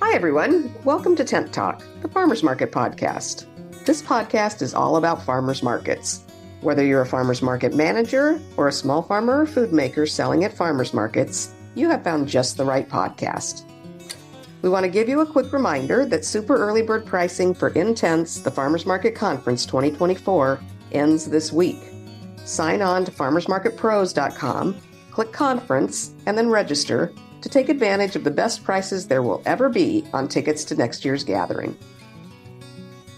Hi, everyone. Welcome to Tent Talk, the Farmers Market podcast. This podcast is all about farmers markets. Whether you're a farmers market manager or a small farmer or food maker selling at farmers markets, you have found just the right podcast. We want to give you a quick reminder that super early bird pricing for Intense, the Farmers Market Conference 2024, ends this week. Sign on to farmersmarketpros.com, click conference, and then register to take advantage of the best prices there will ever be on tickets to next year's gathering.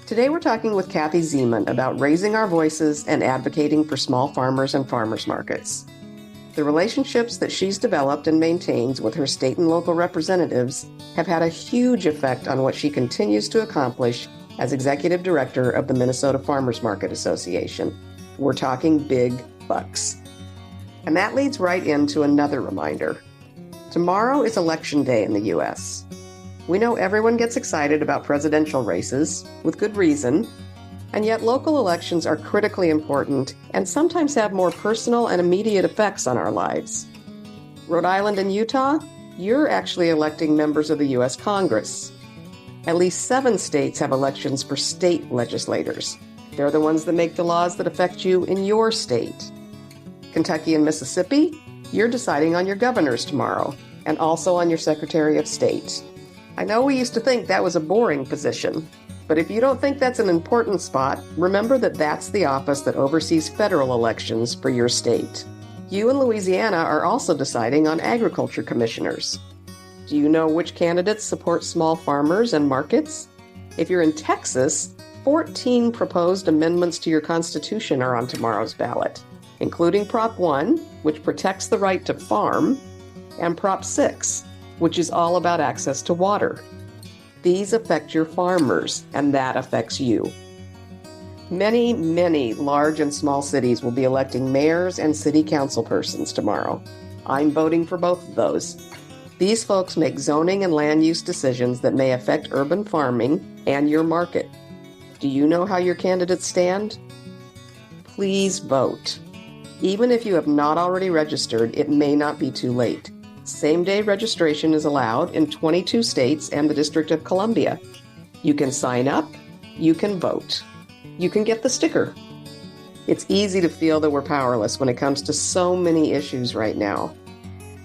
Today we're talking with Kathy Zeman about raising our voices and advocating for small farmers and farmers markets. The relationships that she's developed and maintains with her state and local representatives have had a huge effect on what she continues to accomplish as executive director of the Minnesota Farmers Market Association. We're talking big bucks. And that leads right into another reminder. Tomorrow is Election Day in the U.S. We know everyone gets excited about presidential races, with good reason, and yet local elections are critically important and sometimes have more personal and immediate effects on our lives. Rhode Island and Utah, you're actually electing members of the U.S. Congress. At least 7 states have elections for state legislators. They're the ones that make the laws that affect you in your state. Kentucky and Mississippi, you're deciding on your governors tomorrow, and also on your Secretary of State. I know we used to think that was a boring position, but if you don't think that's an important spot, remember that that's the office that oversees federal elections for your state. You in Louisiana are also deciding on agriculture commissioners. Do you know which candidates support small farmers and markets? If you're in Texas, 14 proposed amendments to your Constitution are on tomorrow's ballot, including Prop 1, which protects the right to farm, and Prop 6, which is all about access to water. These affect your farmers, and that affects you. Many, many large and small cities will be electing mayors and city council persons tomorrow. I'm voting for both of those. These folks make zoning and land use decisions that may affect urban farming and your market. Do you know how your candidates stand? Please vote. Even if you have not already registered, it may not be too late. Same-day registration is allowed in 22 states and the District of Columbia. You can sign up, you can vote, you can get the sticker. It's easy to feel that we're powerless when it comes to so many issues right now.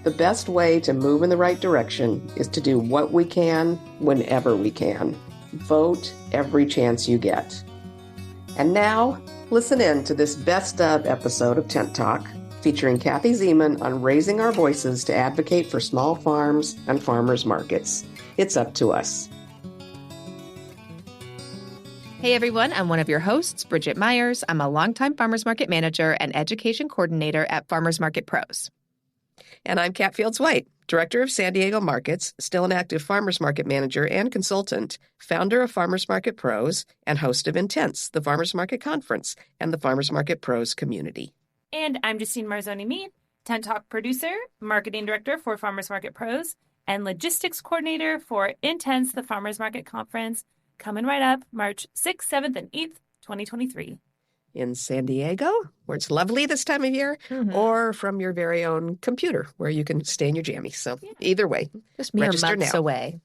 The best way to move in the right direction is to do what we can whenever we can. Vote every chance you get. And now, listen in to this best of episode of Tent Talk, featuring Kathy Zeman on raising our voices to advocate for small farms and farmers markets. It's up to us. Hey everyone, I'm one of your hosts, Bridget Myers. I'm a longtime farmers market manager and education coordinator at Farmers Market Pros. And I'm Kat Fields-White, Director of San Diego Markets, still an active farmers market manager and consultant, founder of Farmers Market Pros, and host of Intense, the Farmers Market Conference, and the Farmers Market Pros community. And I'm Justine Marzoni-Mead, Tent Talk producer, marketing director for Farmers Market Pros, and logistics coordinator for Intense, the Farmers Market Conference, coming right up March 6th, 7th, and 8th, 2023. In San Diego, where it's lovely this time of year, or from your very own computer, where you can stay in your jammies. So either way, just mere register months now. Away.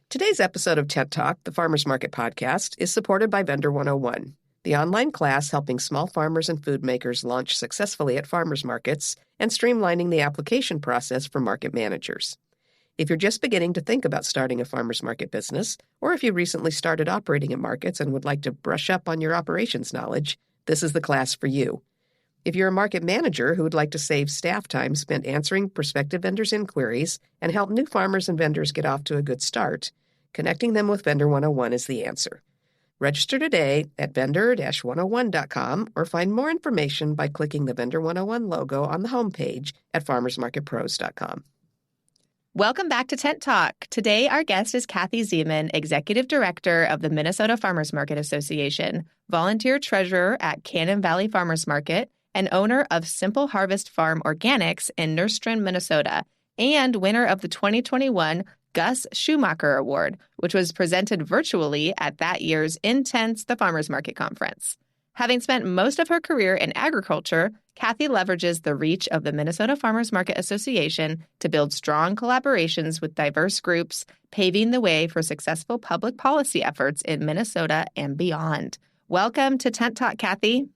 Today's episode of Tent Talk, the Farmers Market Podcast, is supported by Vendor 101, the online class helping small farmers and food makers launch successfully at farmers markets and streamlining the application process for market managers. If you're just beginning to think about starting a farmers market business, or if you recently started operating in markets and would like to brush up on your operations knowledge, this is the class for you. If you're a market manager who would like to save staff time spent answering prospective vendors' inquiries and help new farmers and vendors get off to a good start, connecting them with Vendor 101 is the answer. Register today at vendor-101.com or find more information by clicking the Vendor 101 logo on the homepage at farmersmarketpros.com. Welcome back to Tent Talk. Today, our guest is Kathy Zeman, Executive Director of the Minnesota Farmers Market Association, volunteer treasurer at Cannon Valley Farmers Market, and owner of Simple Harvest Farm Organics in Nerstrand, Minnesota, and winner of the 2021 Gus Schumacher Award, which was presented virtually at that year's Intense, the Farmers Market Conference. Having spent most of her career in agriculture, Kathy leverages the reach of the Minnesota Farmers Market Association to build strong collaborations with diverse groups, paving the way for successful public policy efforts in Minnesota and beyond. Welcome to Tent Talk, Kathy.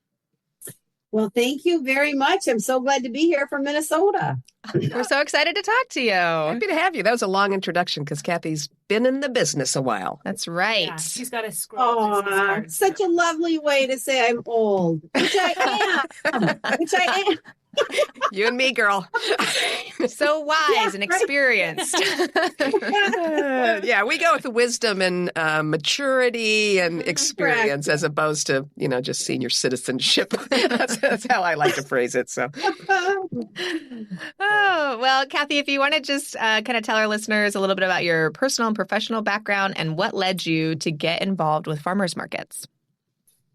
Well, thank you very much. I'm so glad to be here from Minnesota. We're so excited to talk to you. Happy to have you. That was a long introduction because Kathy's been in the business a while. That's right. Yeah, she's got a scroll. Oh, such a lovely way to say I'm old, which I am. You and me, girl. So wise and experienced. Yeah, we go with the wisdom and maturity and experience as opposed to, just senior citizenship. That's how I like to phrase it. So, oh, well, Kathy, if you want to just kind of tell our listeners a little bit about your personal and professional background and what led you to get involved with farmers markets.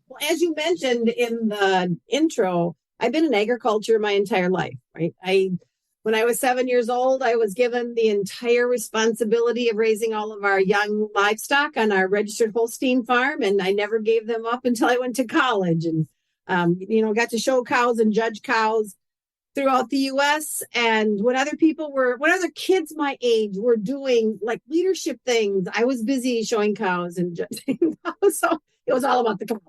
Well, as you mentioned in the intro, I've been in agriculture my entire life, right? When I was 7 years old, I was given the entire responsibility of raising all of our young livestock on our registered Holstein farm, and I never gave them up until I went to college and, got to show cows and judge cows throughout the U.S. And when other kids my age were doing like leadership things, I was busy showing cows and judging cows. So it was all about the cows.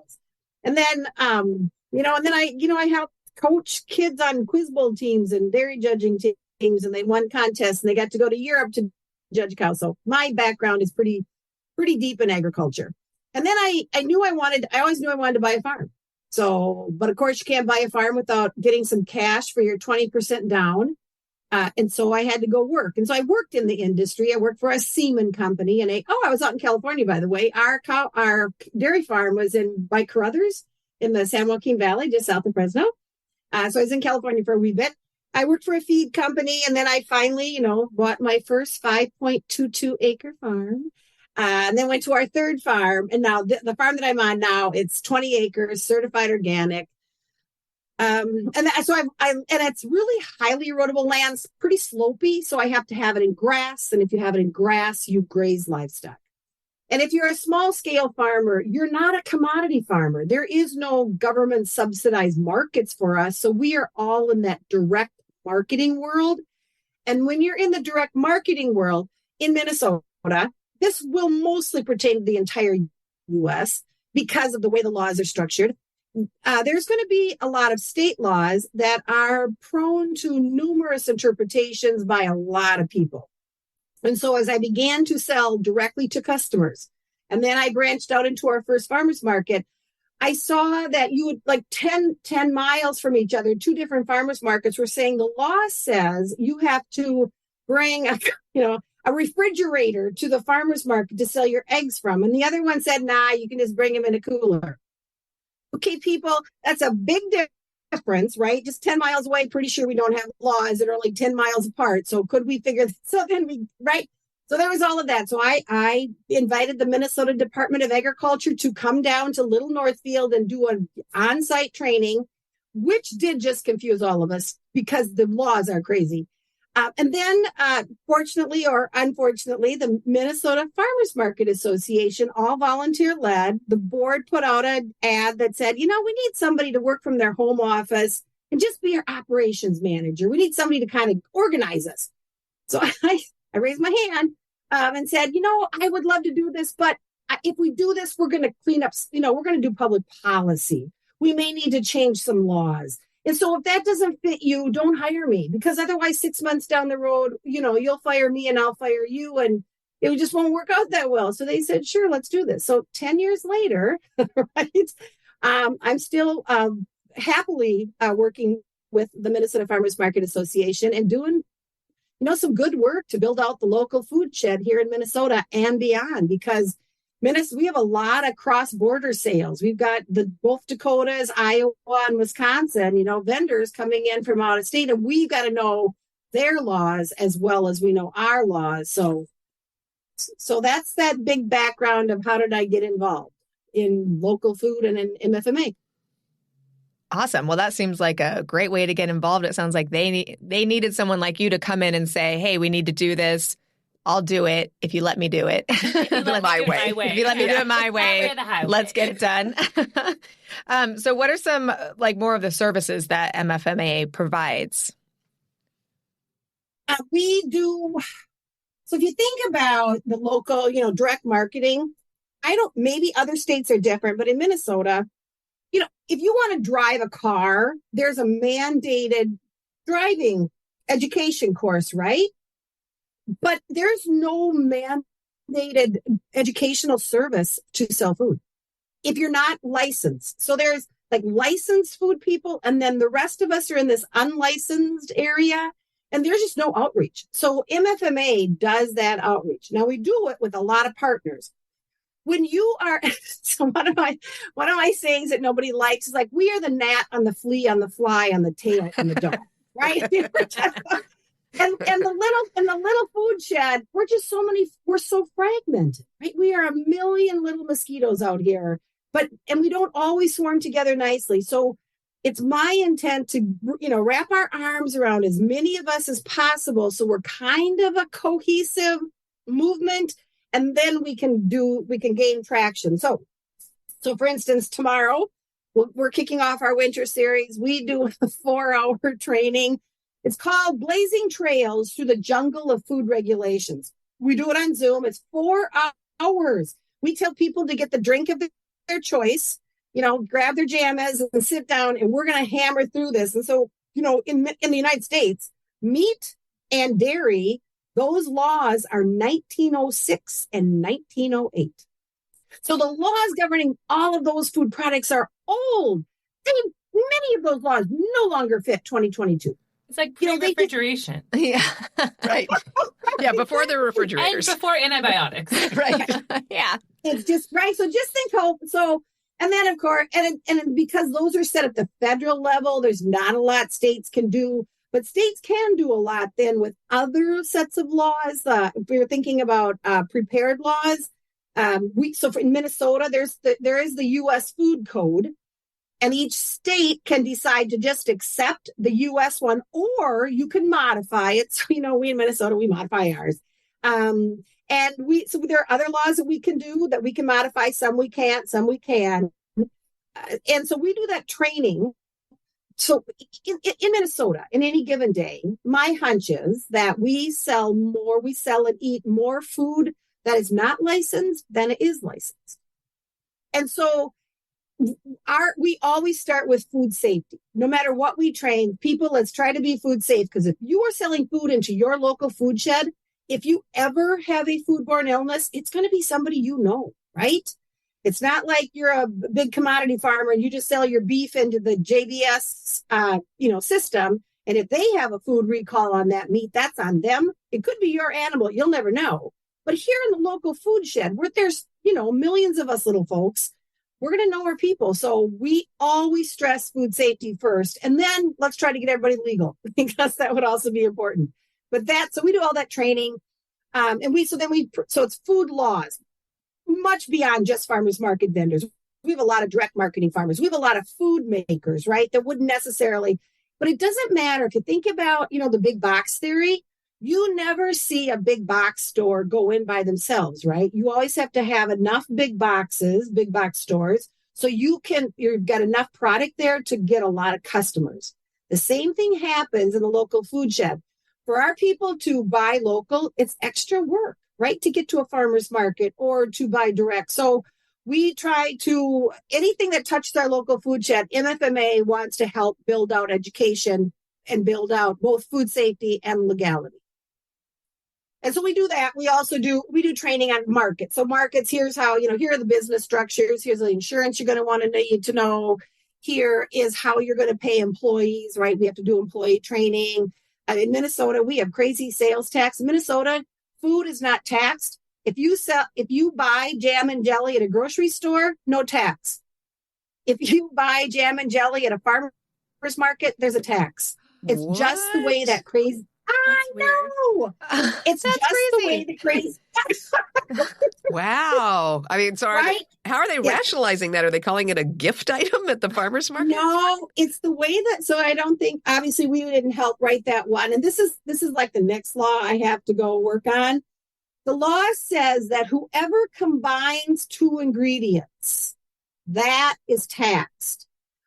And then, I helped coach kids on quiz bowl teams and dairy judging teams, and they won contests and they got to go to Europe to judge cows. So my background is pretty deep in agriculture. And then I always knew I wanted to buy a farm. So, but of course you can't buy a farm without getting some cash for your 20% down. And so I had to go work. And so I worked in the industry. I worked for a semen company and I was out in California, by the way. Our dairy farm was by Carruthers in the San Joaquin Valley, just south of Fresno. So I was in California for a wee bit. I worked for a feed company, and then I finally, bought my first 5.22 acre farm, and then went to our third farm. And now the farm that I'm on now, it's 20 acres, certified organic. And it's really highly erodible land, pretty slopey. So I have to have it in grass. And if you have it in grass, you graze livestock. And if you're a small scale farmer, you're not a commodity farmer. There is no government subsidized markets for us. So we are all in that direct marketing world. And when you're in the direct marketing world in Minnesota, this will mostly pertain to the entire U.S. because of the way the laws are structured. There's going to be a lot of state laws that are prone to numerous interpretations by a lot of people. And so as I began to sell directly to customers, and then I branched out into our first farmers market, I saw that you would like 10 miles from each other, two different farmers markets were saying the law says you have to bring a refrigerator to the farmers market to sell your eggs from. And the other one said, nah, you can just bring them in a cooler. Okay, people, that's a big difference, right? Just 10 miles away. Pretty sure we don't have laws that are like 10 miles apart. So could we figure this? So there was all of that. So I invited the Minnesota Department of Agriculture to come down to Little Northfield and do an on-site training, which did just confuse all of us because the laws are crazy. And then, fortunately or unfortunately, the Minnesota Farmers Market Association, all volunteer-led, the board put out an ad that said, we need somebody to work from their home office and just be our operations manager. We need somebody to kind of organize us. So I raised my hand and said, I would love to do this, but if we do this, we're going to clean up, we're going to do public policy. We may need to change some laws. And so if that doesn't fit you, don't hire me, because otherwise 6 months down the road, you'll fire me and I'll fire you and it just won't work out that well. So they said, sure, let's do this. So 10 years later, right, I'm still happily working with the Minnesota Farmers Market Association and doing, some good work to build out the local food shed here in Minnesota and beyond, because we have a lot of cross-border sales. We've got both Dakotas, Iowa, and Wisconsin, vendors coming in from out of state, and we've got to know their laws as well as we know our laws. So that's that big background of how did I get involved in local food and in MFMA. Awesome. Well, that seems like a great way to get involved. It sounds like they needed someone like you to come in and say, hey, we need to do this. I'll do it if you let me do it. My way. If you let me do it my way, let's get it done. So what are some more of the services that MFMA provides? We do. So if you think about the local, direct marketing, maybe other states are different, but in Minnesota, if you want to drive a car, there's a mandated driving education course, right? But there's no mandated educational service to sell food if you're not licensed. So there's licensed food people, and then the rest of us are in this unlicensed area, and there's just no outreach. So MFMA does that outreach. Now we do it with a lot of partners. When you are, so one of my sayings that nobody likes is we are the gnat on the flea, on the fly, on the tail, on the dog, right? And the little food shed, we're so fragmented, right? We are a million little mosquitoes out here, and we don't always swarm together nicely. So it's my intent to, wrap our arms around as many of us as possible. So we're kind of a cohesive movement, and then we can gain traction. So for instance, tomorrow we're kicking off our winter series. We do a 4-hour training. It's called Blazing Trails Through the Jungle of Food Regulations. We do it on Zoom. It's 4 hours. We tell people to get the drink of their choice, grab their jammies and sit down, and we're going to hammer through this. And so, in the United States, meat and dairy, those laws are 1906 and 1908. So the laws governing all of those food products are old. Many of those laws no longer fit 2022. It's like pre-refrigeration. Yeah, right. Yeah, before the refrigerators. And before antibiotics. Right. Yeah. It's just, right. So just think and then of course, and because those are set at the federal level, there's not a lot states can do, but states can do a lot then with other sets of laws. If we were thinking about prepared laws, in Minnesota, there is the U.S. Food Code. And each state can decide to just accept the U.S. one, or you can modify it. So, we in Minnesota, we modify ours. So there are other laws that we can do that we can modify. Some we can't, some we can. And so we do that training. So in Minnesota, in any given day, my hunch is that we sell and eat more food that is not licensed than it is licensed. And so we always start with food safety. No matter what we train people, let's try to be food safe. Because if you are selling food into your local food shed, if you ever have a foodborne illness, it's going to be somebody right? It's not like you're a big commodity farmer and you just sell your beef into the JBS, system. And if they have a food recall on that meat, that's on them. It could be your animal. You'll never know. But here in the local food shed, where there's, millions of us little folks, we're going to know our people. So we always stress food safety first. And then let's try to get everybody legal, because that would also be important. So we do all that training. So it's food laws, much beyond just farmers market vendors. We have a lot of direct marketing farmers. We have a lot of food makers, right? That wouldn't necessarily, but it doesn't matter. If you think about, the big box theory, you never see a big box store go in by themselves, right? You always have to have enough big box stores, so you've got enough product there to get a lot of customers. The same thing happens in the local food shed. For our people to buy local, it's extra work, right? To get to a farmer's market or to buy direct. So we try to, anything that touches our local food shed, MFMA wants to help build out education and build out both food safety and legality. And so we do that. We do training on markets. So markets, here's how, here are the business structures. Here's the insurance you're going to want to need to know. Here is how you're going to pay employees, right? We have to do employee training. In Minnesota, we have crazy sales tax. In Minnesota, food is not taxed. If you buy jam and jelly at a grocery store, no tax. If you buy jam and jelly at a farmer's market, there's a tax. It's just the way that crazy. I know. It's just crazy. The way the crazy. Wow. I mean, so how are they rationalizing that? Are they calling it a gift item at the farmer's market? No, it's the way that, so I don't think, obviously we didn't help write that one. And this is like the next law I have to go work on. The law says that whoever combines two ingredients, that is taxed.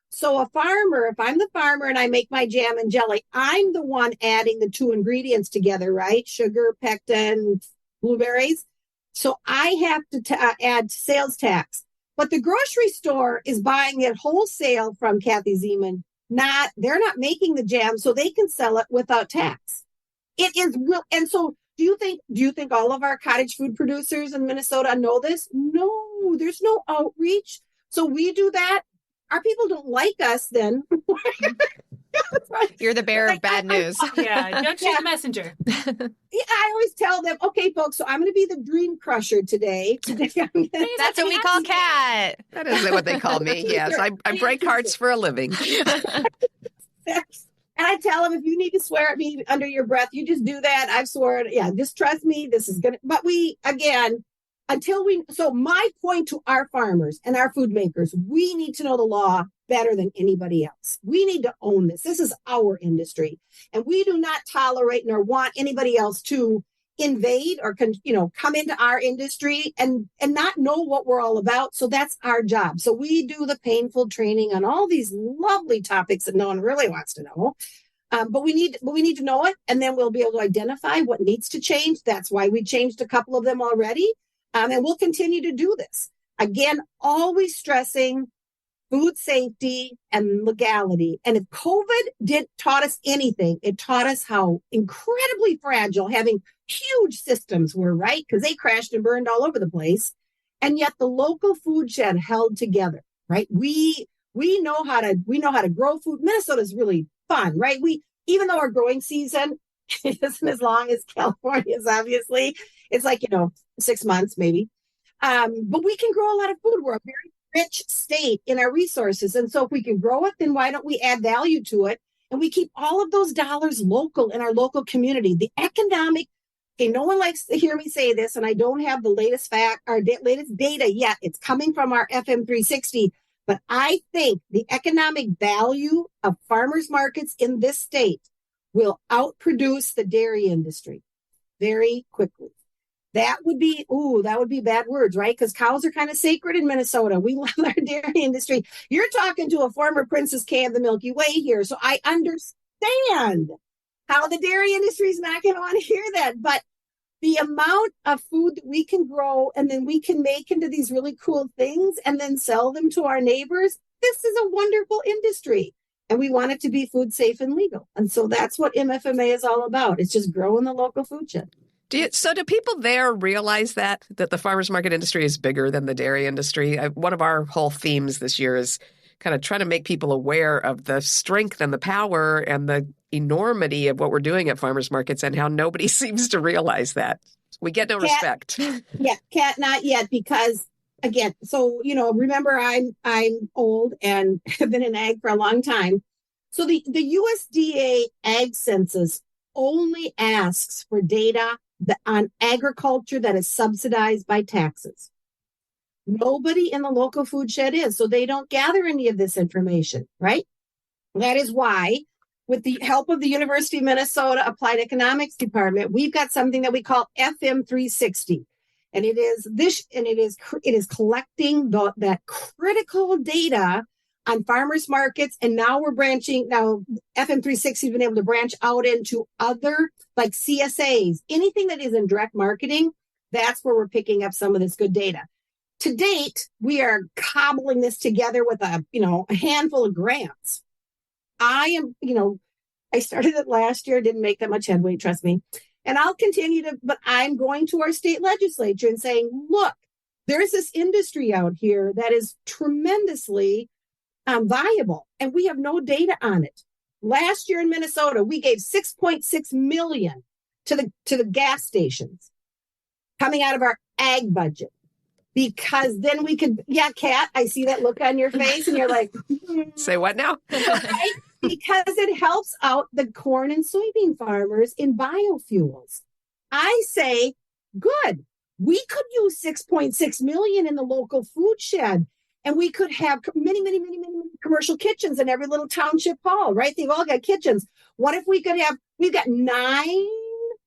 So a farmer, if I'm the farmer and I make my jam and jelly, I'm the one adding the two ingredients together, right? Sugar, pectin, blueberries. So I have to add sales tax. But the grocery store is buying it wholesale from Kathy Zeman. They're not making the jam, so they can sell it without tax. It is real. And so do you think all of our cottage food producers in Minnesota know this? No, there's no outreach. So we do that. Our people don't like us then. You're the bearer of bad news. Yeah, don't shoot the messenger. I always tell them, okay, folks, so I'm going to be the dream crusher today. That's what we call Kat. That is what they call me. Yes, I break hearts for a living. And I tell them, if you need to swear at me under your breath, you just do that. I've sworn. Yeah, just trust me. This is going to, but so my point to our farmers and our food makers, we need to know the law better than anybody else. We need to own this. This is our industry. And we do not tolerate nor want anybody else to invade or, come into our industry and not know what we're all about. So that's our job. So we do the painful training on all these lovely topics that no one really wants to know. But we need to know it. And then we'll be able to identify what needs to change. That's why we changed a couple of them already. And we'll continue to do this. Again, always stressing food safety and legality. And if COVID taught us anything, it taught us how incredibly fragile having huge systems were, right? Because they crashed and burned all over the place. And yet the local food shed held together, right? We know how to grow food. Minnesota is really fun, right? Even though our growing season isn't as long as California's, obviously, it's like, 6 months maybe. But we can grow a lot of food. We're a very rich state in our resources. And so if we can grow it, then why don't we add value to it? And we keep all of those dollars local in our local community. The economic, no one likes to hear me say this, and I don't have the latest latest data yet. It's coming from our FM 360. But I think the economic value of farmers markets in this state will outproduce the dairy industry very quickly. That would be bad words, right? Because cows are kind of sacred in Minnesota. We love our dairy industry. You're talking to a former Princess K of the Milky Way here. So I understand how the dairy industry is not going to want to hear that. But the amount of food that we can grow and then we can make into these really cool things and then sell them to our neighbors, this is a wonderful industry. And we want it to be food safe and legal. And so that's what MFMA is all about. It's just growing the local food shed. Do people there realize that the farmers market industry is bigger than the dairy industry? One of our whole themes this year is kind of trying to make people aware of the strength and the power and the enormity of what we're doing at farmers markets and how nobody seems to realize that. We get no respect. Yeah, Kat, not yet, because again, so, remember I'm old and have been in ag for a long time. So the USDA ag census only asks for data on agriculture that is subsidized by taxes. Nobody in the local food shed is, so they don't gather any of this information, right? That is why, with the help of the University of Minnesota Applied Economics Department, we've got something that we call FM 360. And it is collecting that critical data on farmers markets. And now FM 360 has been able to branch out into other like CSAs, anything that is in direct marketing. That's where we're picking up some of this good data. To date, we are cobbling this together with a handful of grants. I started it last year, didn't make that much headway, trust me. And I'll continue but I'm going to our state legislature and saying, look, there's this industry out here that is tremendously viable, and we have no data on it. Last year in Minnesota, we gave $6.6 million to the gas stations coming out of our ag budget, because then we could, Kat, I see that look on your face and you're like, say what now? Right? Because it helps out the corn and soybean farmers in biofuels. I say, good. We could use $6.6 million in the local food shed. And we could have many, many, many, many commercial kitchens in every little township hall, right? They've all got kitchens. What if we've got 9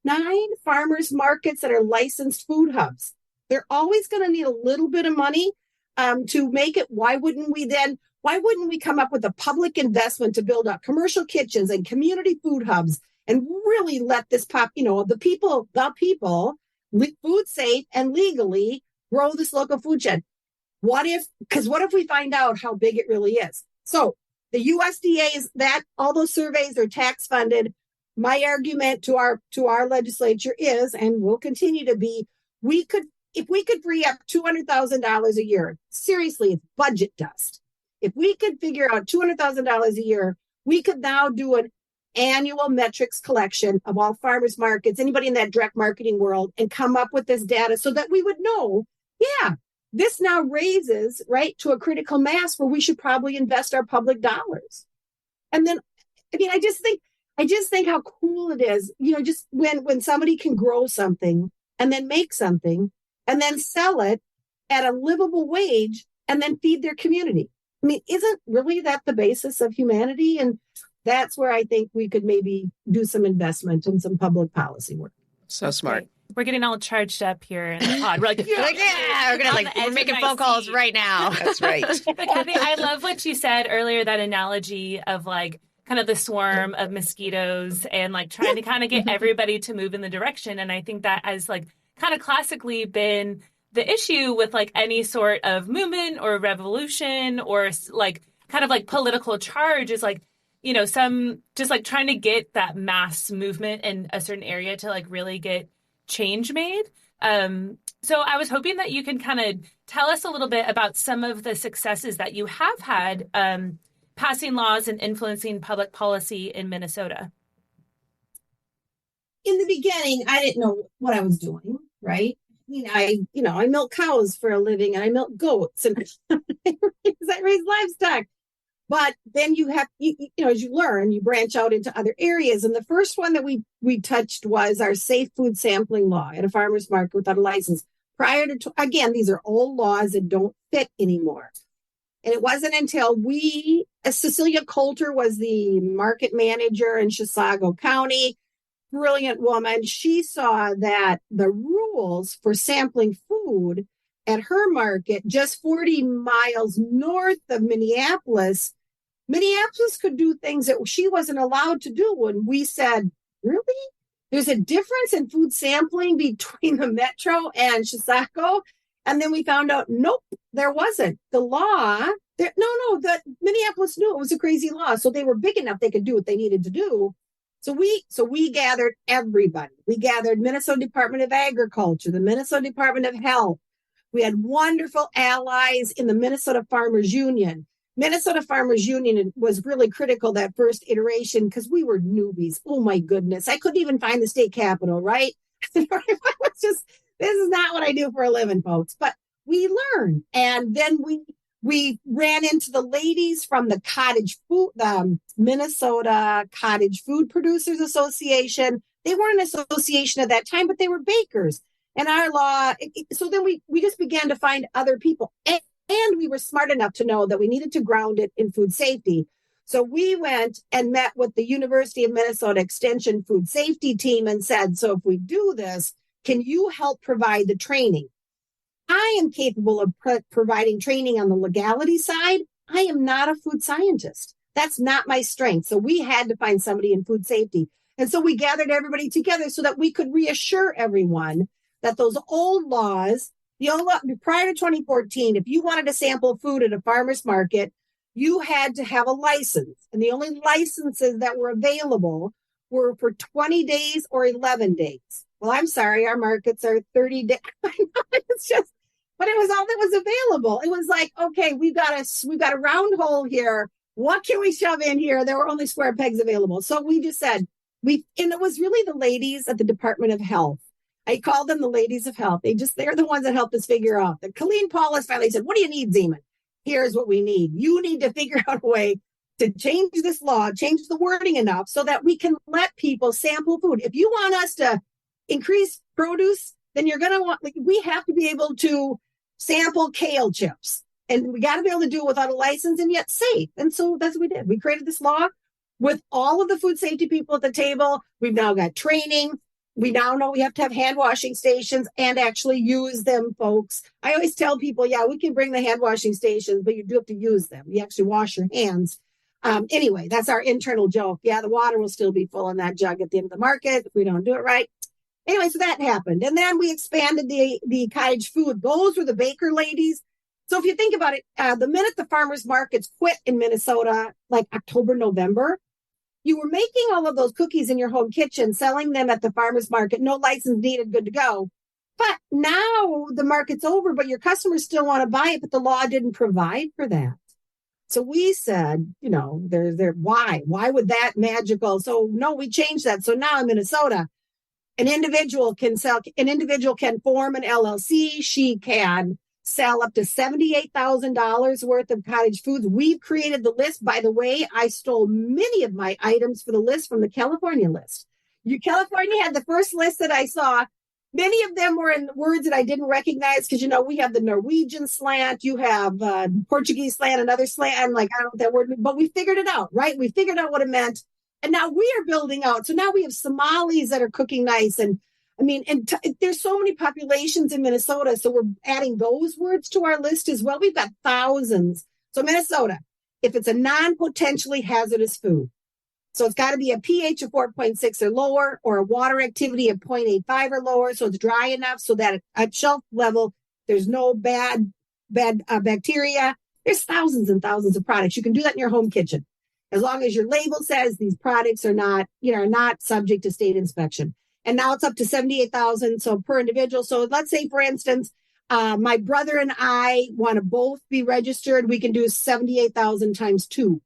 9 farmers markets that are licensed food hubs. They're always going to need a little bit of money to make it. Why wouldn't we come up with a public investment to build up commercial kitchens and community food hubs and really let this the people, food safe and legally grow this local food chain? What if we find out how big it really is? So the USDA is that all those surveys are tax funded. My argument to our legislature is, and will continue to be, if we could free up $200,000 a year, seriously, it's budget dust. If we could figure out $200,000 a year, we could now do an annual metrics collection of all farmers markets, anybody in that direct marketing world, and come up with this data so that we would know, this now raises right to a critical mass where we should probably invest our public dollars. And then, I just think how cool it is, just when somebody can grow something and then make something and then sell it at a livable wage and then feed their community. Isn't really that the basis of humanity? And that's where I think we could maybe do some investment and some public policy work. So smart. We're getting all charged up here in the pod. We're like, we're making phone calls right now. That's right. But Kathy, I love what you said earlier, that analogy of like kind of the swarm of mosquitoes and like trying to kind of get everybody to move in the direction. And I think that has like kind of classically been the issue with like any sort of movement or revolution or like kind of like political charge is like, some just like trying to get that mass movement in a certain area to like really get change made. So I was hoping that you can kind of tell us a little bit about some of the successes that you have had passing laws and influencing public policy in Minnesota. In the beginning, I didn't know what I was doing, right? I milk cows for a living and I milk goats and I raise livestock. But then you have, as you learn, you branch out into other areas. And the first one that we touched was our safe food sampling law at a farmer's market without a license. Prior to, again, these are old laws that don't fit anymore. And it wasn't until Cecilia Coulter was the market manager in Chisago County, brilliant woman. She saw that the rules for sampling food at her market, just 40 miles north of Minneapolis could do things that she wasn't allowed to do. And we said, really? There's a difference in food sampling between the metro and Chisago? And then we found out, nope, there wasn't. The law, the Minneapolis knew it was a crazy law. So they were big enough they could do what they needed to do. So we gathered everybody. We gathered Minnesota Department of Agriculture, the Minnesota Department of Health. We had wonderful allies in the Minnesota Farmers Union. Minnesota Farmers Union was really critical that first iteration because we were newbies. Oh, my goodness. I couldn't even find the state capitol, right? This is not what I do for a living, folks. But we learned. And then we ran into the ladies from the Minnesota Cottage Food Producers Association. They weren't an association at that time, but they were bakers. And our law, so then we just began to find other people. And we were smart enough to know that we needed to ground it in food safety. So we went and met with the University of Minnesota Extension food safety team and said, so if we do this, can you help provide the training? I am capable of providing training on the legality side. I am not a food scientist. That's not my strength. So we had to find somebody in food safety. And so we gathered everybody together so that we could reassure everyone that those old laws, prior to 2014, if you wanted to sample food at a farmer's market, you had to have a license. And the only licenses that were available were for 20 days or 11 days. Well, I'm sorry, our markets are 30 days. But it was all that was available. It was like, okay, we've got a round hole here. What can we shove in here? There were only square pegs available. So we just said, and it was really the ladies at the Department of Health. I call them the ladies of health. They're the ones that helped us figure out that Colleen Paulus finally said, what do you need, Zeman? Here's what we need. You need to figure out a way to change this law, change the wording enough so that we can let people sample food. If you want us to increase produce, then we have to be able to sample kale chips. And we got to be able to do it without a license and yet safe. And so that's what we did. We created this law with all of the food safety people at the table. We've now got training. We now know we have to have hand washing stations and actually use them, folks. I always tell people, yeah, we can bring the hand washing stations, but you do have to use them. You actually wash your hands. Anyway, that's our internal joke. Yeah, the water will still be full in that jug at the end of the market if we don't do it right. Anyway, so that happened. And then we expanded the cottage food. Those were the baker ladies. So if you think about it, the minute the farmers markets quit in Minnesota, like October, November, you were making all of those cookies in your home kitchen, selling them at the farmers market, no license needed, good to go. But now the market's over, but your customers still want to buy it, but the law didn't provide for that. So we said, why would that magical? So no, we changed that. So now in Minnesota, an individual can form an LLC. She can sell up to $78,000 worth of cottage foods. We've created the list. By the way, I stole many of my items for the list from the California list. California had the first list that I saw. Many of them were in words that I didn't recognize because, we have the Norwegian slant, you have Portuguese slant, another slant. I'm like, I don't know that word, but we figured it out, right? We figured out what it meant. And now we are building out. So now we have Somalis that are cooking nice. And there's so many populations in Minnesota. So we're adding those words to our list as well. We've got thousands. So Minnesota, if it's a non-potentially hazardous food, so it's got to be a pH of 4.6 or lower, or a water activity of 0.85 or lower. So it's dry enough so that at shelf level, there's no bad bacteria. There's thousands and thousands of products. You can do that in your home kitchen, as long as your label says these products are not subject to state inspection. And now it's up to 78,000. So per individual. So let's say, for instance, my brother and I want to both be registered. We can do 78,000 times 2.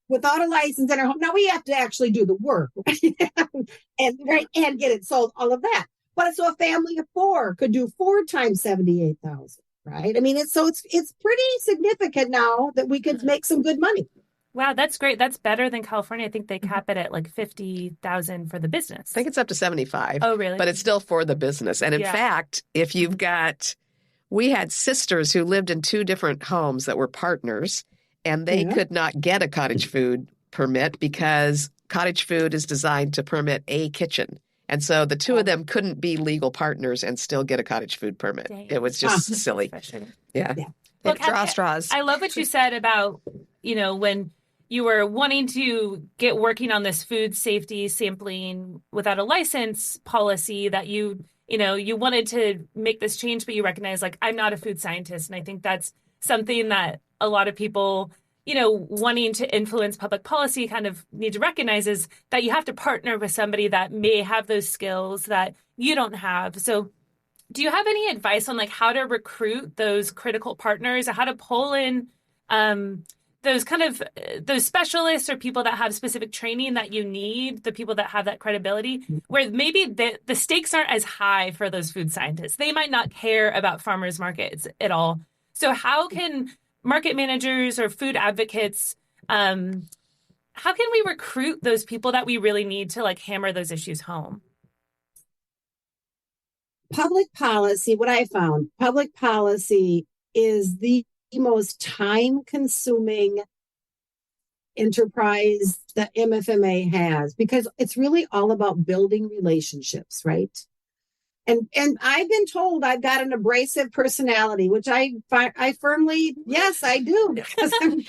Without a license in our home. Now we have to actually do the work and get it sold, all of that. But so a family of 4 could do 4 times 78,000, right? I mean, it's pretty significant now that we could make some good money. Wow, that's great. That's better than California. I think they cap it at like 50,000 for the business. I think it's up to 75. Oh, really? But it's still for the business. And in fact, if you've we had sisters who lived in 2 different homes that were partners, and they could not get a cottage food permit because cottage food is designed to permit a kitchen. And so the 2 of them couldn't be legal partners and still get a cottage food permit. Dang. It was just silly. Yeah. Well, draw straws. I love what you said about, when you were wanting to get working on this food safety sampling without a license policy, that you wanted to make this change, but you recognize, like, I'm not a food scientist. And I think that's something that a lot of people, wanting to influence public policy kind of need to recognize, is that you have to partner with somebody that may have those skills that you don't have. So do you have any advice on, like, how to recruit those critical partners, or how to pull in those specialists or people that have specific training that you need, the people that have that credibility, where maybe the stakes aren't as high for those food scientists? They might not care about farmers markets at all. So how can market managers or food advocates, how can we recruit those people that we really need to, like, hammer those issues home? Public policy, what I found, public policy is the most time-consuming enterprise that MFMA has, because it's really all about building relationships, right? And I've been told I've got an abrasive personality, which I firmly, yes, I do. Because I'm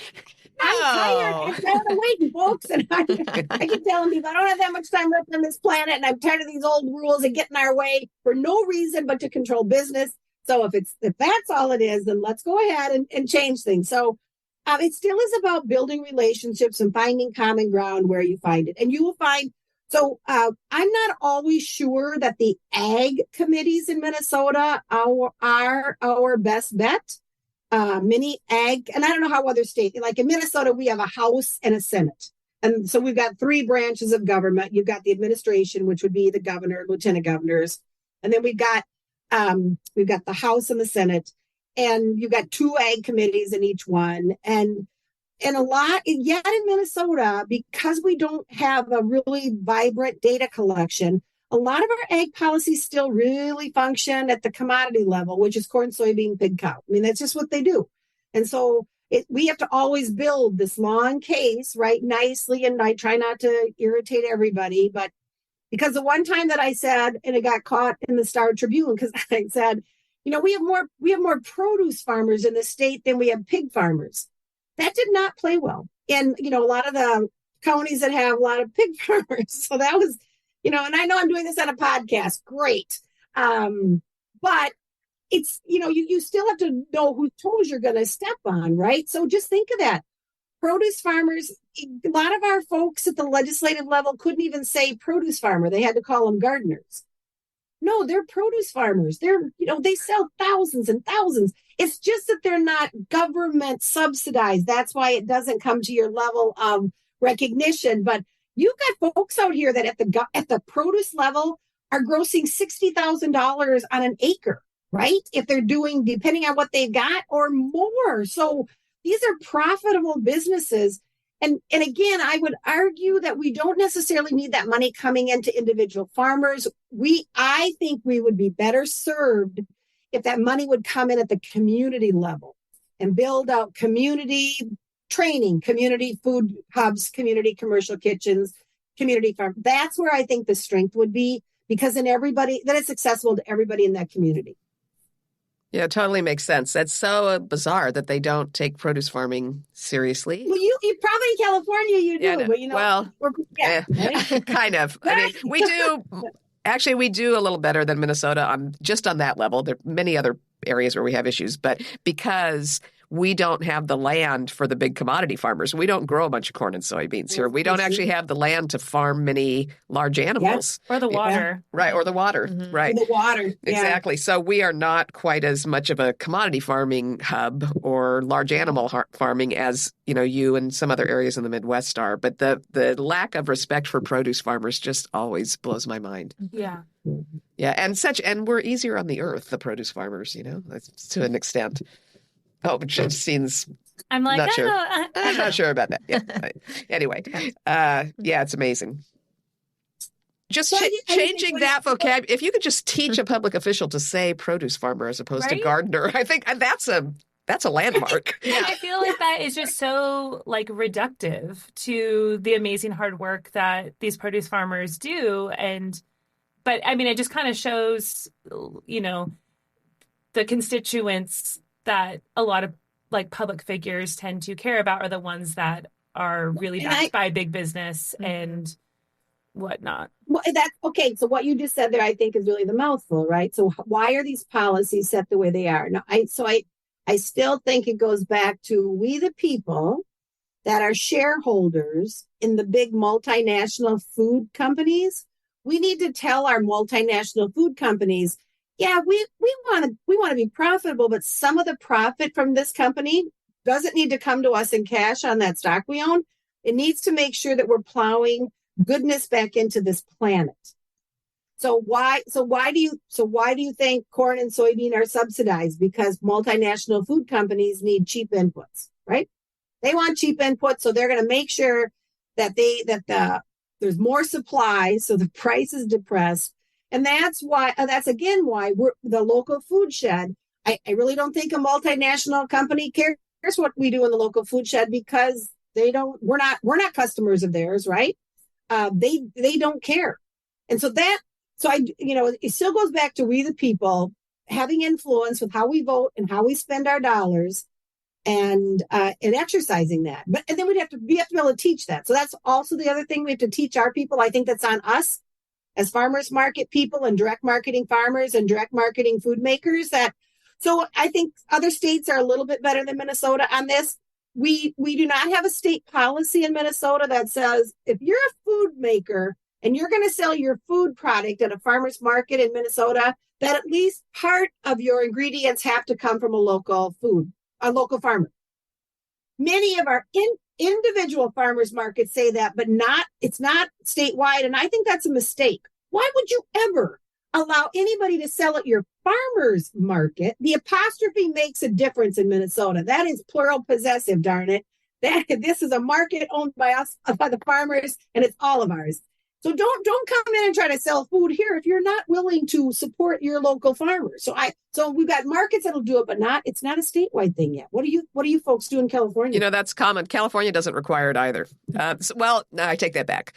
tired. I'm tired of waiting, folks. And I keep telling people I don't have that much time left on this planet, and I'm tired of these old rules and getting our way for no reason but to control business. So if that's all it is, then let's go ahead and change things. So it still is about building relationships and finding common ground where you find it. And you will find. So I'm not always sure that the ag committees in Minnesota are our best bet. Many ag, and I don't know how other states, like in Minnesota, we have a House and a Senate. And so we've got 3 branches of government. You've got the administration, which would be the governor, lieutenant governors. And then we've got the House and the Senate. And you've got 2 ag committees in each one. And a lot, yet in Minnesota, because we don't have a really vibrant data collection, a lot of our ag policies still really function at the commodity level, which is corn, soybean, pig, cow. I mean, that's just what they do. And so we have to always build this long case, right, nicely. And I try not to irritate everybody, but Because the one time that I said, and it got caught in the Star Tribune, because I said, we have more produce farmers in the state than we have pig farmers. That did not play well in, a lot of the counties that have a lot of pig farmers. So that was, and I know I'm doing this on a podcast. Great. But it's, you still have to know whose toes you're going to step on, right? So just think of that. Produce farmers, a lot of our folks at the legislative level couldn't even say produce farmer. They had to call them gardeners. No, they're produce farmers. They sell thousands and thousands. It's just that they're not government subsidized. That's why it doesn't come to your level of recognition. But you've got folks out here that at the produce level are grossing $60,000 on an acre, right? If they're doing, depending on what they've got, or more. So these are profitable businesses. And again, I would argue that we don't necessarily need that money coming into individual farmers. I think we would be better served if that money would come in at the community level and build out community training, community food hubs, community commercial kitchens, community farm. That's where I think the strength would be, because then it's accessible to everybody in that community. Yeah, it totally makes sense. That's so bizarre that they don't take produce farming seriously. Well, you probably in California you do, yeah, but kind of. I mean, we do a little better than Minnesota on that level. There are many other areas where we have issues, but because we don't have the land for the big commodity farmers. We don't grow a bunch of corn and soybeans here. We don't actually have the land to farm many large animals. Or the water. Right, or the water. Mm-hmm. Right. Or the water. Exactly. So we are not quite as much of a commodity farming hub or large animal farming as, you and some other areas in the Midwest are. But the lack of respect for produce farmers just always blows my mind. Yeah. Yeah, and we're easier on the earth, the produce farmers, to an extent. Oh, but just seems. I'm like, not sure. I'm not sure about that. Yeah. Anyway, it's amazing. Just changing that vocabulary. If you could just teach a public official to say produce farmer as opposed to gardener, I think that's a landmark. Yeah, I feel like that is just so reductive to the amazing hard work that these produce farmers do, but I mean, it just kind of shows, the constituents that a lot of public figures tend to care about are the ones that are really backed by big business and whatnot. Well, that's okay. So what you just said there, I think, is really the mouthful, right? So why are these policies set the way they are? Now, I still think it goes back to we the people that are shareholders in the big multinational food companies. We need to tell our multinational food companies, yeah, we want to be profitable, but some of the profit from this company doesn't need to come to us in cash on that stock we own. It needs to make sure that we're plowing goodness back into this planet. So why do you think corn and soybean are subsidized? Because multinational food companies need cheap inputs, right? They want cheap inputs, so they're going to make sure that there's more supply, so the price is depressed. And that's why we're the local food shed. I really don't think a multinational company cares what we do in the local food shed, because we're not customers of theirs, right? They don't care. And it still goes back to we the people having influence with how we vote and how we spend our dollars and exercising that. And then we have to be able to teach that. So that's also the other thing we have to teach our people. I think that's on us as farmers market people and direct marketing farmers and direct marketing food makers. So I think other states are a little bit better than Minnesota on this. We do not have a state policy in Minnesota that says if you're a food maker and you're going to sell your food product at a farmer's market in Minnesota, that at least part of your ingredients have to come from a local farmer. Many of our individual farmers markets say that, but it's not statewide. And I think that's a mistake. Why would you ever allow anybody to sell at your farmer's market? The apostrophe makes a difference in Minnesota. That is plural possessive, darn it. This is a market owned by us, by the farmers, and it's all of ours. So don't come in and try to sell food here if you're not willing to support your local farmers. So we've got markets that'll do it, but it's not a statewide thing yet. What do you folks do in California? That's common. California doesn't require it either. No, I take that back.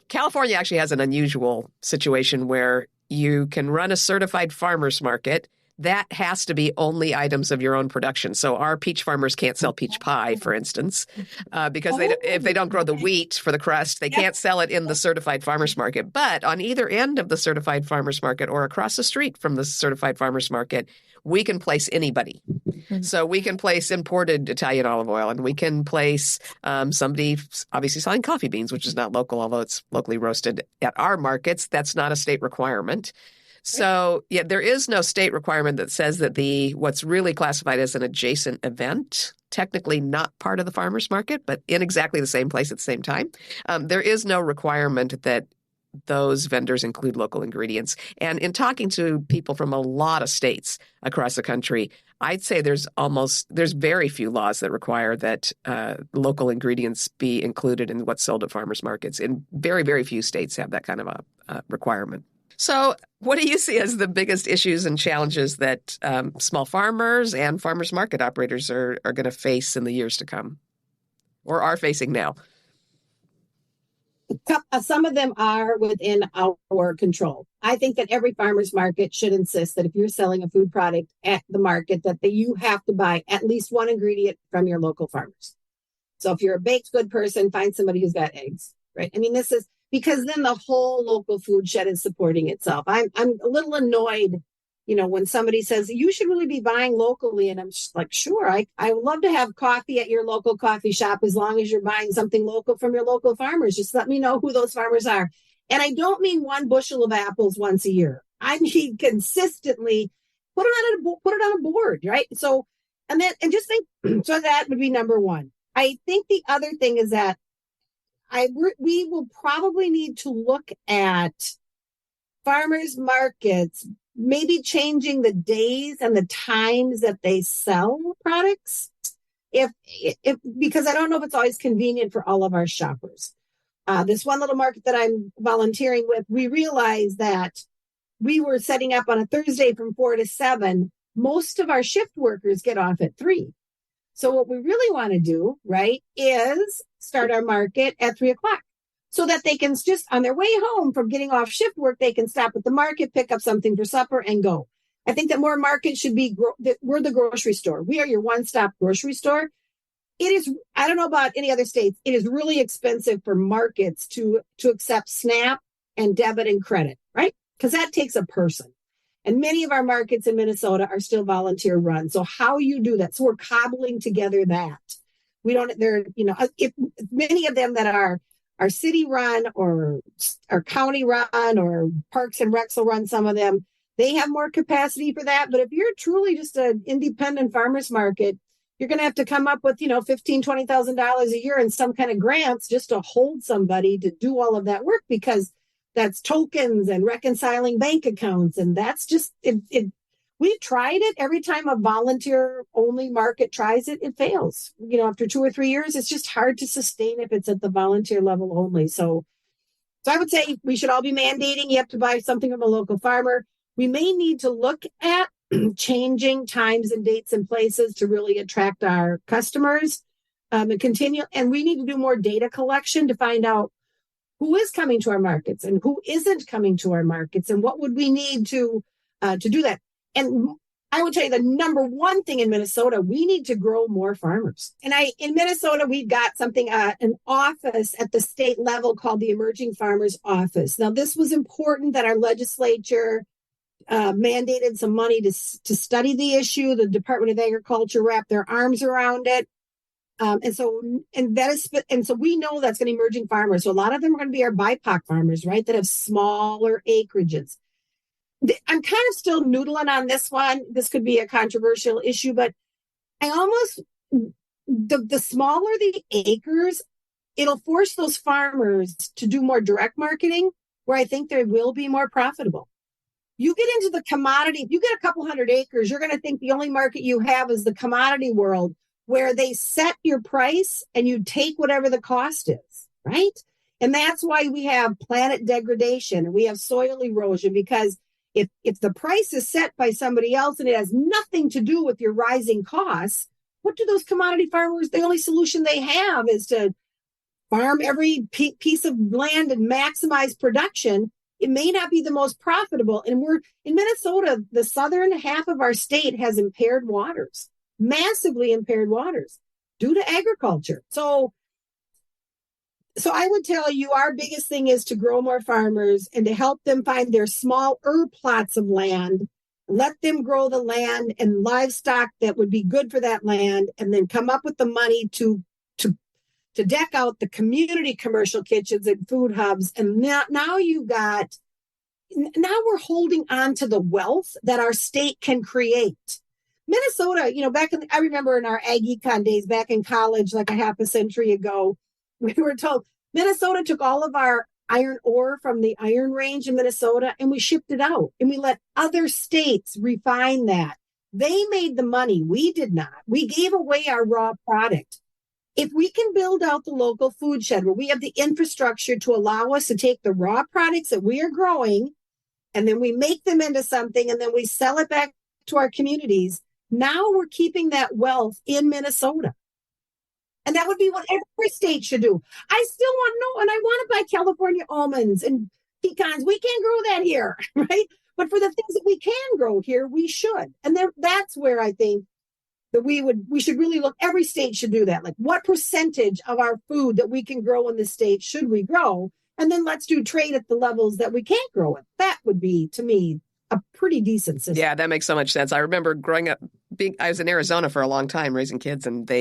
California actually has an unusual situation where you can run a certified farmer's market. That has to be only items of your own production. So our peach farmers can't sell peach pie, for instance, because if they don't grow the wheat for the crust, they can't sell it in the certified farmers market. But on either end of the certified farmers market or across the street from the certified farmers market, we can place anybody. Mm-hmm. So we can place imported Italian olive oil, and we can place somebody obviously selling coffee beans, which is not local, although it's locally roasted at our markets. That's not a state requirement. So, yeah, there is no state requirement that says that what's really classified as an adjacent event, technically not part of the farmer's market, but in exactly the same place at the same time. There is no requirement that those vendors include local ingredients. And in talking to people from a lot of states across the country, I'd say there's very few laws that require that local ingredients be included in what's sold at farmers markets. And very, very few states have that kind of a requirement. So what do you see as the biggest issues and challenges that small farmers and farmers market operators are going to face in the years to come or are facing now? Some of them are within our control. I think that every farmer's market should insist that if you're selling a food product at the market, that you have to buy at least one ingredient from your local farmers. So if you're a baked good person, find somebody who's got eggs, right? I mean, this is because then the whole local food shed is supporting itself. I'm a little annoyed, when somebody says you should really be buying locally, and I'm just like, sure, I would love to have coffee at your local coffee shop as long as you're buying something local from your local farmers. Just let me know who those farmers are. And I don't mean one bushel of apples once a year. I mean consistently put it on a board, right? So just think, so that would be number one. I think the other thing is that we will probably need to look at farmers markets, maybe changing the days and the times that they sell products. Because I don't know if it's always convenient for all of our shoppers. This one little market that I'm volunteering with, we realized that we were setting up on a Thursday from 4 to 7. Most of our shift workers get off at 3. So what we really want to do, right, is start our market at 3 o'clock so that they can just on their way home from getting off shift work, they can stop at the market, pick up something for supper and go. I think that more markets should be, we're the grocery store. We are your one-stop grocery store. It is, I don't know about any other states, it is really expensive for markets to accept SNAP and debit and credit, right? Because that takes a person. And many of our markets in Minnesota are still volunteer run. So how you do that? So we're cobbling together that. We don't, if many of them that are city run or are county run or Parks and Recs will run some of them, they have more capacity for that. But if you're truly just an independent farmer's market, you're going to have to come up with, $15,000, $20,000 a year in some kind of grants just to hold somebody to do all of that work, because that's tokens and reconciling bank accounts. And that's just, we've tried it. Every time a volunteer only market tries it, it fails. After 2 or 3 years, it's just hard to sustain if it's at the volunteer level only. So I would say we should all be mandating you have to buy something from a local farmer. We may need to look at changing times and dates and places to really attract our customers and continue. And we need to do more data collection to find out who is coming to our markets and who isn't coming to our markets, and what would we need to do that. And I would tell you the number one thing in Minnesota, we need to grow more farmers. And in Minnesota, we've got something, an office at the state level called the Emerging Farmers Office. Now, this was important that our legislature mandated some money to study the issue. The Department of Agriculture wrapped their arms around it. And so we know that's going to be emerging farmers. So a lot of them are going to be our BIPOC farmers, right? That have smaller acreages. I'm kind of still noodling on this one. This could be a controversial issue, but the smaller the acres, it'll force those farmers to do more direct marketing, where I think they will be more profitable. You get into the commodity, if you get a couple hundred acres, you're going to think the only market you have is the commodity world, where they set your price and you take whatever the cost is, right? And that's why we have planet degradation and we have soil erosion, because if the price is set by somebody else and it has nothing to do with your rising costs, what do those commodity farmers, the only solution they have is to farm every piece of land and maximize production, it may not be the most profitable. And we're in Minnesota, the southern half of our state has impaired waters, massively impaired waters due to agriculture. So I would tell you our biggest thing is to grow more farmers and to help them find their smaller plots of land, let them grow the land and livestock that would be good for that land, and then come up with the money to deck out the community commercial kitchens and food hubs. And now we're holding on to the wealth that our state can create. Minnesota, I remember in our Ag Econ days back in college, like a half a century ago, we were told Minnesota took all of our iron ore from the Iron Range in Minnesota and we shipped it out, and we let other states refine that. They made the money. We did not. We gave away our raw product. If we can build out the local food shed where we have the infrastructure to allow us to take the raw products that we are growing and then we make them into something and then we sell it back to our communities, now we're keeping that wealth in Minnesota. And that would be what every state should do. I still want to know, and I want to buy California almonds and pecans. We can't grow that here, right? But for the things that we can grow here, we should. And that's where I think that we should really look. Every state should do that. Like, what percentage of our food that we can grow in the state should we grow? And then let's do trade at the levels that we can't grow it. That would be, to me, a pretty decent system. Yeah, that makes so much sense. I remember growing up, I was in Arizona for a long time raising kids, and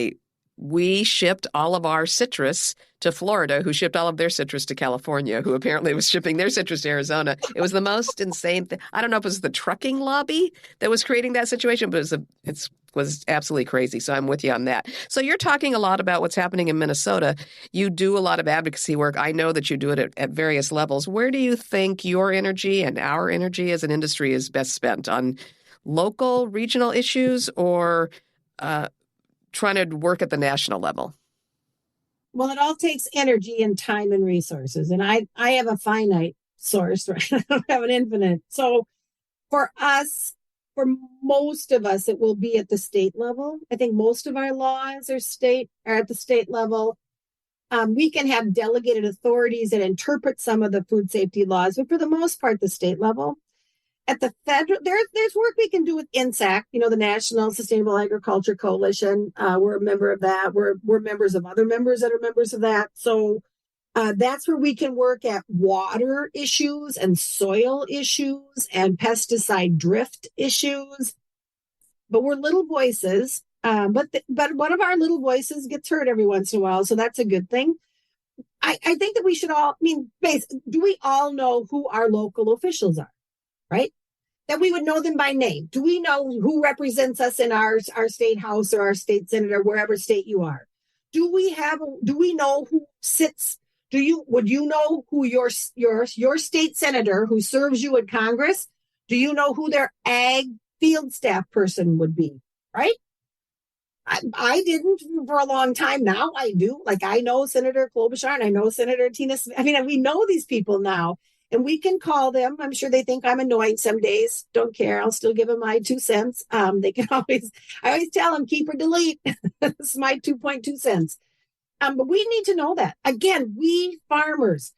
we shipped all of our citrus to Florida, who shipped all of their citrus to California, who apparently was shipping their citrus to Arizona. It was the most insane thing. I don't know if it was the trucking lobby that was creating that situation, but it was absolutely crazy. So I'm with you on that. So you're talking a lot about what's happening in Minnesota. You do a lot of advocacy work. I know that you do it at various levels. Where do you think your energy and our energy as an industry is best spent? On local, regional issues, or trying to work at the national level? Well, it all takes energy and time and resources. And I have a finite source, right? I don't have an infinite. So for most of us, it will be at the state level. I think most of our laws are at the state level. We can have delegated authorities that interpret some of the food safety laws, but for the most part, the state level. At the federal, there's work we can do with INSAC, the National Sustainable Agriculture Coalition. We're a member of that. We're members of other members that are members of that. So that's where we can work at water issues and soil issues and pesticide drift issues. But we're little voices. But one of our little voices gets heard every once in a while. So that's a good thing. I think that we should all, do we all know who our local officials are? Right? That we would know them by name. Do we know who represents us in our state house or our state senate or wherever state you are? Do we know who sits? Would you know who your state senator who serves you in Congress? Do you know who their ag field staff person would be? Right? I didn't for a long time. Now I do. Like, I know Senator Klobuchar and I know Senator Tina Smith. we know these people now. And we can call them. I'm sure they think I'm annoying some days. Don't care. I'll still give them my 2 cents. They can I always tell them, keep or delete. This is my 2.2 cents. But we need to know that. Again, we farmers.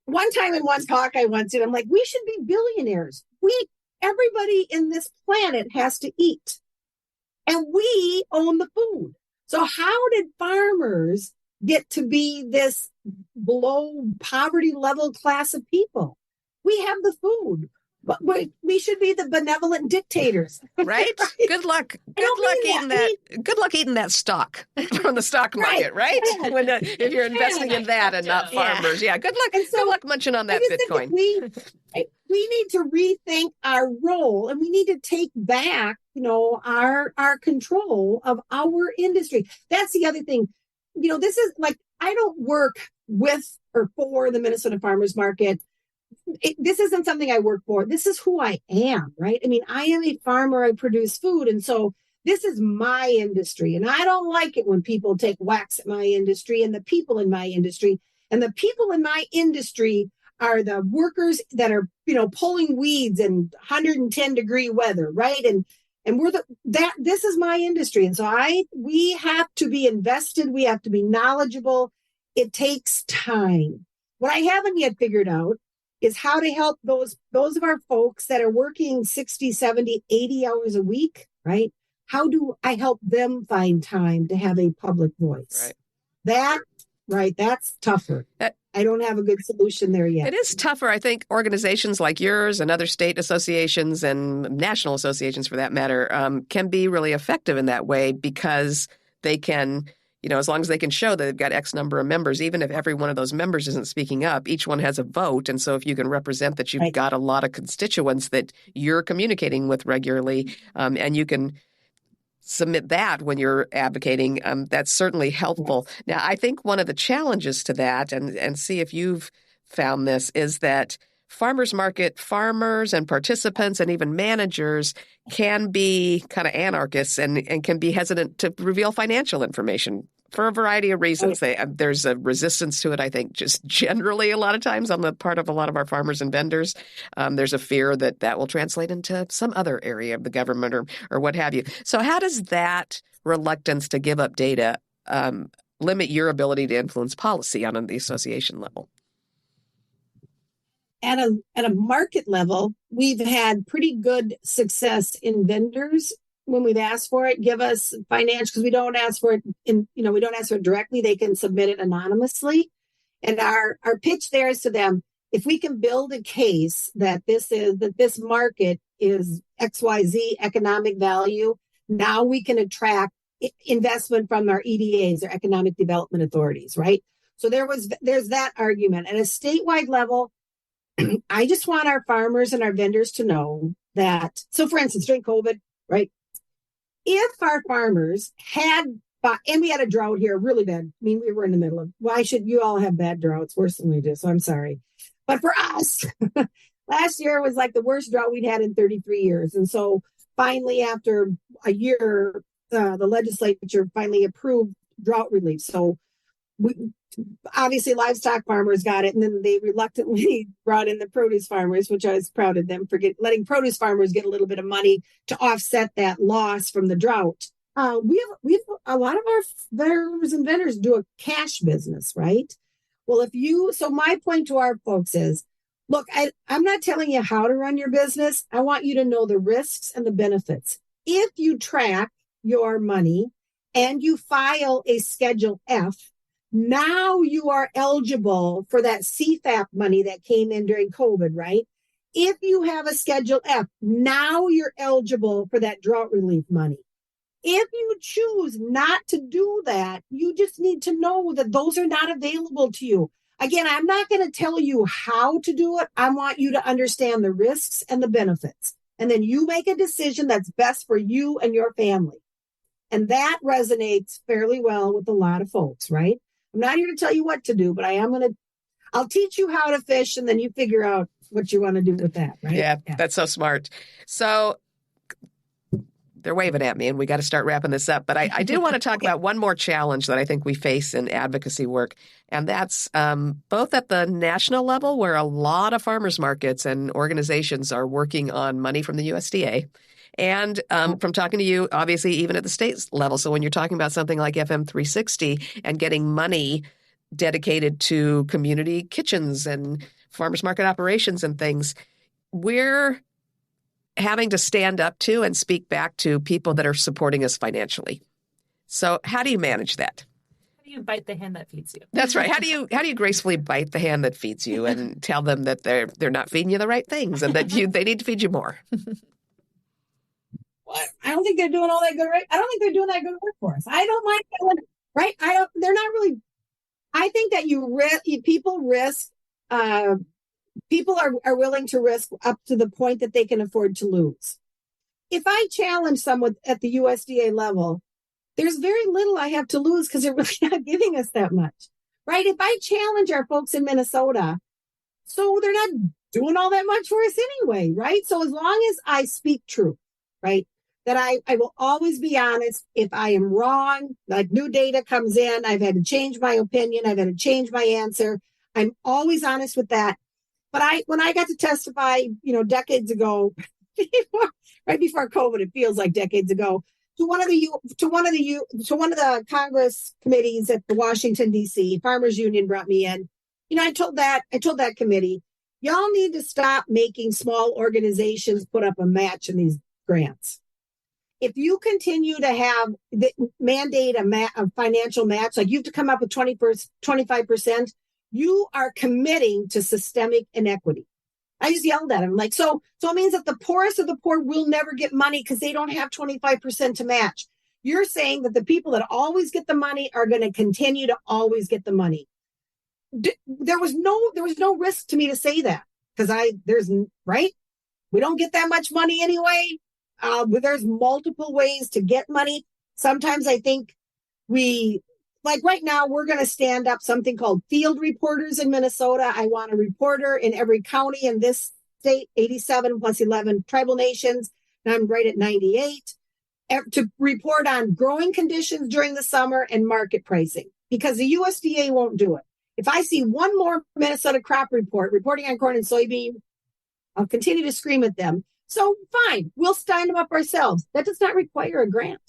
One time in one talk I once did, I'm like, we should be billionaires. Everybody in this planet has to eat. And we own the food. So how did farmers get to be this below poverty level class of people? We have the food, but we should be the benevolent dictators, right? Good luck. Good luck eating that. Good luck eating that stock from the stock market, right? If you're investing in that and not farmers, yeah. Good luck. Good luck munching on that Bitcoin. We need to rethink our role, and we need to take back, our control of our industry. That's the other thing. This is like, I don't work with or for the Minnesota Farmers Market. This isn't something I work for. This is who I am, right? I am a farmer. I produce food. And so this is my industry. And I don't like it when people take whacks at my industry and the people in my industry. And the people in my industry are the workers that are, pulling weeds in 110-degree weather, right? And this is my industry. And so we have to be invested. We have to be knowledgeable it takes time. What I haven't yet figured out is how to help those of our folks that are working 60, 70, 80 hours a week, right? How do I help them find time to have a public voice? That's tougher. I don't have a good solution there yet. It is tougher. I think organizations like yours and other state associations and national associations, for that matter, can be really effective in that way because they can, as long as they can show that they've got X number of members, even if every one of those members isn't speaking up, each one has a vote. And so if you can represent that you've got a lot of constituents that you're communicating with regularly, and you can submit that when you're advocating, that's certainly helpful. Now, I think one of the challenges to that, and see if you've found this, is that farmers market farmers and participants and even managers can be kind of anarchists and can be hesitant to reveal financial information for a variety of reasons. There's a resistance to it, I think, just generally a lot of times on the part of a lot of our farmers and vendors. There's a fear that that will translate into some other area of the government or what have you. So how does that reluctance to give up data limit your ability to influence policy on the association level? At a market level, we've had pretty good success in vendors when we've asked for it. Give us financial, because we don't ask for it we don't ask for it directly. They can submit it anonymously. And our pitch there is to them, if we can build a case that this market is XYZ economic value, now we can attract investment from our EDAs or economic development authorities, right? So there's that argument. At a statewide level, I just want our farmers and our vendors to know that, so for instance, during COVID, right? If our farmers and we had a drought here really bad. I mean, we were in the middle of, why should you all have bad droughts? Worse than we do. So I'm sorry. But for us, last year was like the worst drought we'd had in 33 years. And so finally, after a year, the legislature finally approved drought relief. So obviously livestock farmers got it, and then they reluctantly brought in the produce farmers, which I was proud of them for letting produce farmers get a little bit of money to offset that loss from the drought. We have a lot of our farmers and vendors do a cash business, right? Well, so my point to our folks is, look, I'm not telling you how to run your business. I want you to know the risks and the benefits. If you track your money and you file a Schedule F, now you are eligible for that CFAP money that came in during COVID, right? If you have a Schedule F, now you're eligible for that drought relief money. If you choose not to do that, you just need to know that those are not available to you. Again, I'm not going to tell you how to do it. I want you to understand the risks and the benefits. And then you make a decision that's best for you and your family. And that resonates fairly well with a lot of folks, right? I'm not here to tell you what to do, but I'll teach you how to fish, and then you figure out what you want to do with that, right? Yeah, that's so smart. So they're waving at me, and we got to start wrapping this up. But I do want to talk about one more challenge that I think we face in advocacy work, and that's both at the national level, where a lot of farmers markets and organizations are working on money from the USDA, and from talking to you, obviously, even at the state level. So when you're talking about something like FM 360 and getting money dedicated to community kitchens and farmers market operations and things, we're having to stand up to and speak back to people that are supporting us financially. So how do you manage that? How do you bite the hand that feeds you? That's right. How do you gracefully bite the hand that feeds you and tell them that they're not feeding you the right things and that they need to feed you more? I don't think they're doing all that good, right? I don't think they're doing that good work for us. I don't mind telling, right? They're not really. I think that people are willing to risk up to the point that they can afford to lose. If I challenge someone at the USDA level, there's very little I have to lose because they're really not giving us that much, right? If I challenge our folks in Minnesota, so they're not doing all that much for us anyway, right? So as long as I speak truth, right, that I will always be honest. If I am wrong, like new data comes in, I've had to change my opinion, I've had to change my answer. I'm always honest with that. But when I got to testify, decades ago, right before COVID, it feels like decades ago, to one of the Congress committees at the Washington D.C. Farmers Union brought me in. I told that committee, y'all need to stop making small organizations put up a match in these grants. If you continue to mandate a financial match, like you have to come up with 25%, you are committing to systemic inequity. I just yelled at him like, so it means that the poorest of the poor will never get money because they don't have 25% to match. You're saying that the people that always get the money are going to continue to always get the money. There was no risk to me to say that because right? We don't get that much money anyway. There's multiple ways to get money. Sometimes I think right now, we're going to stand up something called field reporters in Minnesota. I want a reporter in every county in this state, 87 plus 11 tribal nations. And I'm right at 98 to report on growing conditions during the summer and market pricing because the USDA won't do it. If I see one more Minnesota crop report reporting on corn and soybean, I'll continue to scream at them. So fine, we'll stand them up ourselves. That does not require a grant.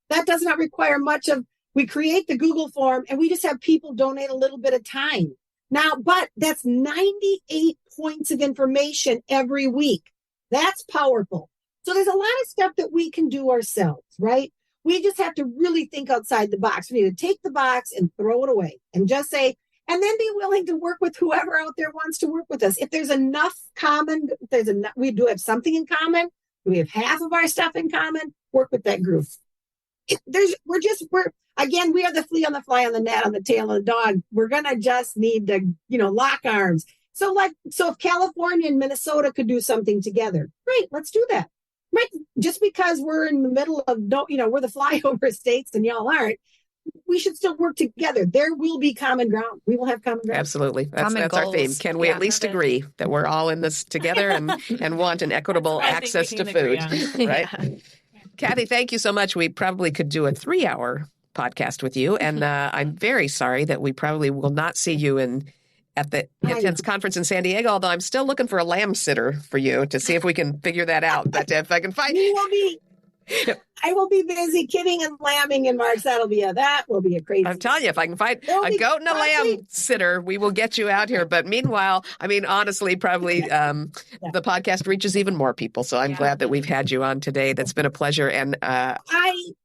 That does not require much of. We create the Google form and we just have people donate a little bit of time. Now, but that's 98 points of information every week. That's powerful. So there's a lot of stuff that we can do ourselves, right? We just have to really think outside the box. We need to take the box and throw it away and just say, and then be willing to work with whoever out there wants to work with us. If there's enough common, we do have something in common. We have half of our stuff in common. Work with that group. We are the flea on the fly on the net on the tail of the dog. We're going to just need to, lock arms. So if California and Minnesota could do something together, great, let's do that. Right. Just because we're in the middle of, we're the flyover states and y'all aren't, we should still work together. There will be common ground. We will have common ground. Absolutely. That's our theme. Can we at least agree that we're all in this together and want an equitable access to food? Right. Yeah. Kathy, thank you so much. We probably could do a 3-hour podcast with you. And I'm very sorry that we probably will not see you at the Intense Conference in San Diego, although I'm still looking for a lamb sitter for you to see if we can figure that out. But if I can find I will be busy kidding and lambing in March. That will be a crazy. I'm telling you, if I can find a goat and a lamb sitter, we will get you out here. But meanwhile, honestly, probably the podcast reaches even more people. So I'm glad that we've had you on today. That's been a pleasure. And I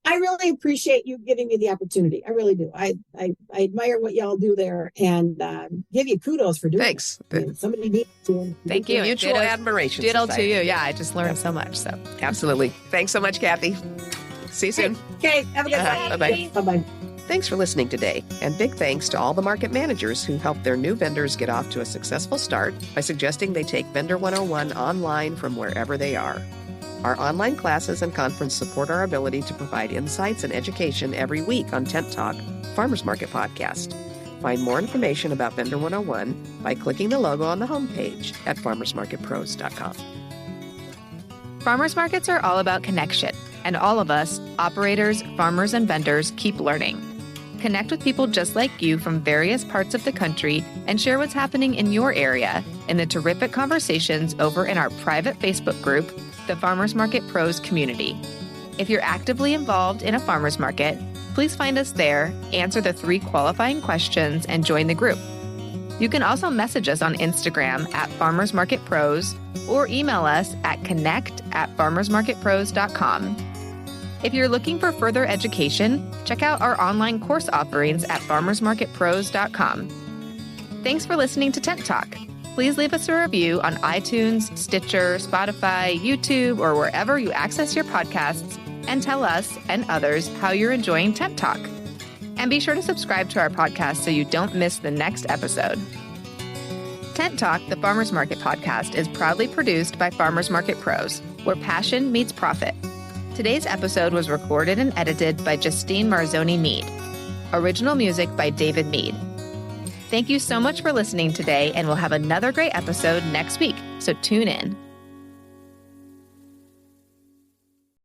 really appreciate you giving me the opportunity. I really do. I admire what y'all do there and give you kudos for doing it. Thanks. Somebody needs to. Thank you. Mutual admiration. Ditto to you. Yeah, I just learned so much. So absolutely. Thanks so much, Kathy. See you soon. Okay. Have a good day. Bye-bye. Bye-bye. Thanks for listening today. And big thanks to all the market managers who help their new vendors get off to a successful start by suggesting they take Vendor 101 online from wherever they are. Our online classes and conference support our ability to provide insights and education every week on Tent Talk, Farmers Market Podcast. Find more information about Vendor 101 by clicking the logo on the homepage at farmersmarketpros.com. Farmers markets are all about connection, and all of us, operators, farmers, and vendors, keep learning. Connect with people just like you from various parts of the country and share what's happening in your area in the terrific conversations over in our private Facebook group, the Farmers Market Pros Community. If you're actively involved in a farmers market, please find us there, answer the 3 qualifying questions, and join the group. You can also message us on Instagram at Farmers Market Pros or email us at connect@farmersmarketpros.com. If you're looking for further education, check out our online course offerings at farmersmarketpros.com. Thanks for listening to Tent Talk. Please leave us a review on iTunes, Stitcher, Spotify, YouTube, or wherever you access your podcasts, and tell us and others how you're enjoying Tent Talk. And be sure to subscribe to our podcast so you don't miss the next episode. Tent Talk, the Farmers Market Podcast, is proudly produced by Farmers Market Pros, where passion meets profit. Today's episode was recorded and edited by Justine Marzoni Mead. Original music by David Mead. Thank you so much for listening today, and we'll have another great episode next week, so tune in.